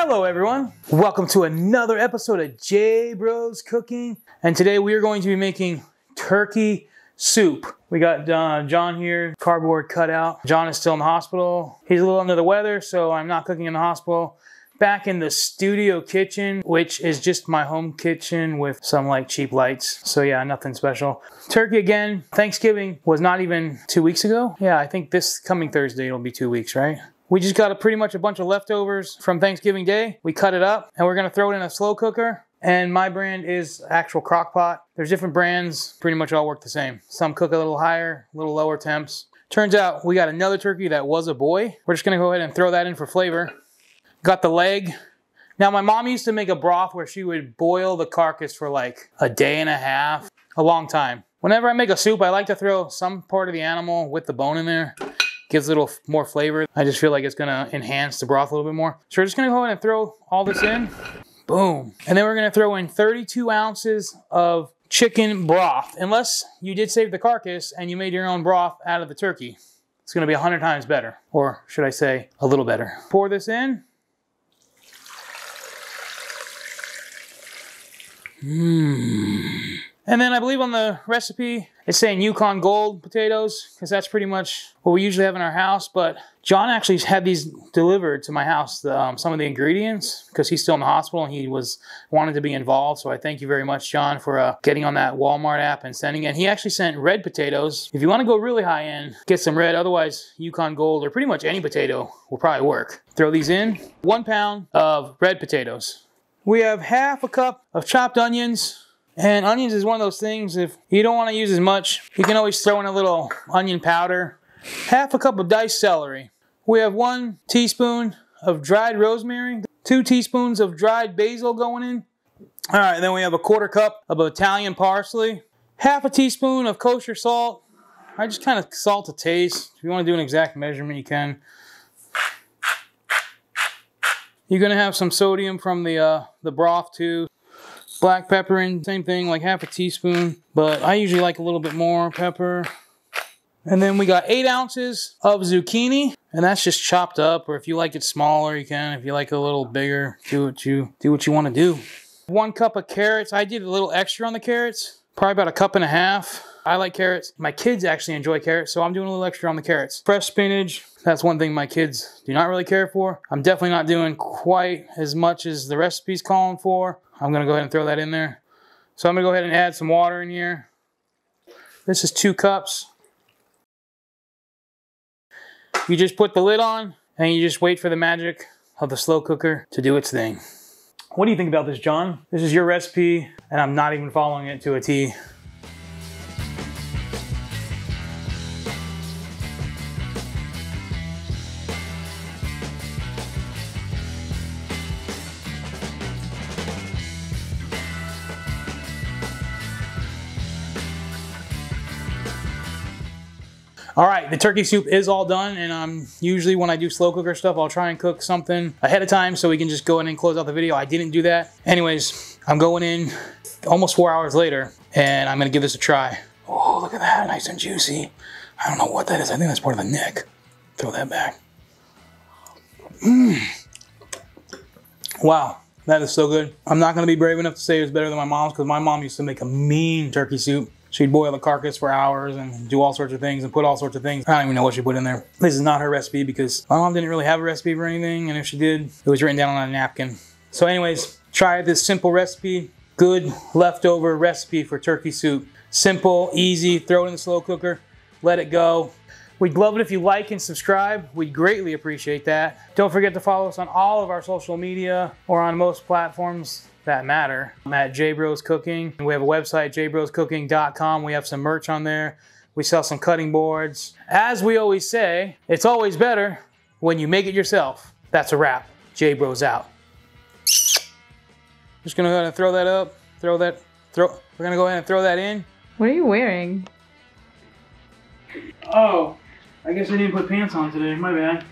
Hello everyone, welcome to another episode of J Bros Cooking, and today we are going to be making turkey soup. We got John here, cardboard cutout. John is still in the hospital. He's a little under the weather, so I'm not cooking in the hospital. Back in the studio kitchen, which is just my home kitchen with some like cheap lights. So yeah, nothing special. Turkey again. Thanksgiving was not even 2 weeks ago. Yeah, I think this coming Thursday it'll be 2 weeks, right? We just got pretty much a bunch of leftovers from Thanksgiving Day. We cut it up and we're gonna throw it in a slow cooker. And my brand is actual crock pot. There's different brands, pretty much all work the same. Some cook a little higher, a little lower temps. Turns out we got another turkey that was a boy. We're just gonna go ahead and throw that in for flavor. Got the leg. Now my mom used to make a broth where she would boil the carcass for like a day and a half, a long time. Whenever I make a soup, I like to throw some part of the animal with the bone in there. Gives a little more flavor. I just feel like it's gonna enhance the broth a little bit more. So we're just gonna go ahead and throw all this in. Boom. And then we're gonna throw in 32 ounces of chicken broth. Unless you did save the carcass and you made your own broth out of the turkey. It's gonna be 100 times better. Or should I say, a little better. Pour this in. And then I believe on the recipe, it's saying Yukon Gold potatoes, because that's pretty much what we usually have in our house. But John actually had these delivered to my house, some of the ingredients, because he's still in the hospital and he wanted to be involved. So I thank you very much, John, for getting on that Walmart app and sending it. He actually sent red potatoes. If you want to go really high end, get some red. Otherwise, Yukon Gold or pretty much any potato will probably work. Throw these in. 1 pound of red potatoes. We have half a cup of chopped onions. And onions is one of those things, if you don't want to use as much, you can always throw in a little onion powder. Half a cup of diced celery. We have 1 teaspoon of dried rosemary. 2 teaspoons of dried basil going in. All right, then we have a 1/4 cup of Italian parsley. Half a teaspoon of kosher salt. I just kind of salt to taste. If you want to do an exact measurement, you can. You're going to have some sodium from the broth too. Black pepper in, same thing, like half a teaspoon, but I usually like a little bit more pepper. And then we got 8 ounces of zucchini, and that's just chopped up, or if you like it smaller, you can. If you like it a little bigger, do what you want to do. 1 cup of carrots. I did a little extra on the carrots, probably about 1.5 cups. I like carrots. My kids actually enjoy carrots, so I'm doing a little extra on the carrots. Fresh spinach. That's one thing my kids do not really care for. I'm definitely not doing quite as much as the recipe's calling for. I'm gonna go ahead and throw that in there. So I'm gonna go ahead and add some water in here. This is 2 cups. You just put the lid on and you just wait for the magic of the slow cooker to do its thing. What do you think about this, John? This is your recipe and I'm not even following it to a T. All right, the turkey soup is all done, and usually when I do slow cooker stuff, I'll try and cook something ahead of time so we can just go in and close out the video. I didn't do that. Anyways, I'm going in almost 4 hours later, and I'm gonna give this a try. Oh, look at that, nice and juicy. I don't know what that is. I think that's part of the neck. Throw that back. Wow, that is so good. I'm not gonna be brave enough to say it's better than my mom's, because my mom used to make a mean turkey soup. She'd boil the carcass for hours and do all sorts of things and put all sorts of things. I don't even know what she put in there. This is not her recipe because my mom didn't really have a recipe for anything, and if she did, it was written down on a napkin. So anyways, try this simple recipe. Good leftover recipe for turkey soup. Simple, easy, throw it in the slow cooker, let it go. We'd love it if you like and subscribe. We'd greatly appreciate that. Don't forget to follow us on all of our social media or on most platforms that matter. I'm at J Bros Cooking. We have a website, jbroscooking.com. We have some merch on there. We sell some cutting boards. As we always say, it's always better when you make it yourself. That's a wrap. J Bros out. Just gonna go ahead and throw that up. We're gonna go ahead and throw that in. What are you wearing? Oh, I guess I didn't put pants on today. My bad.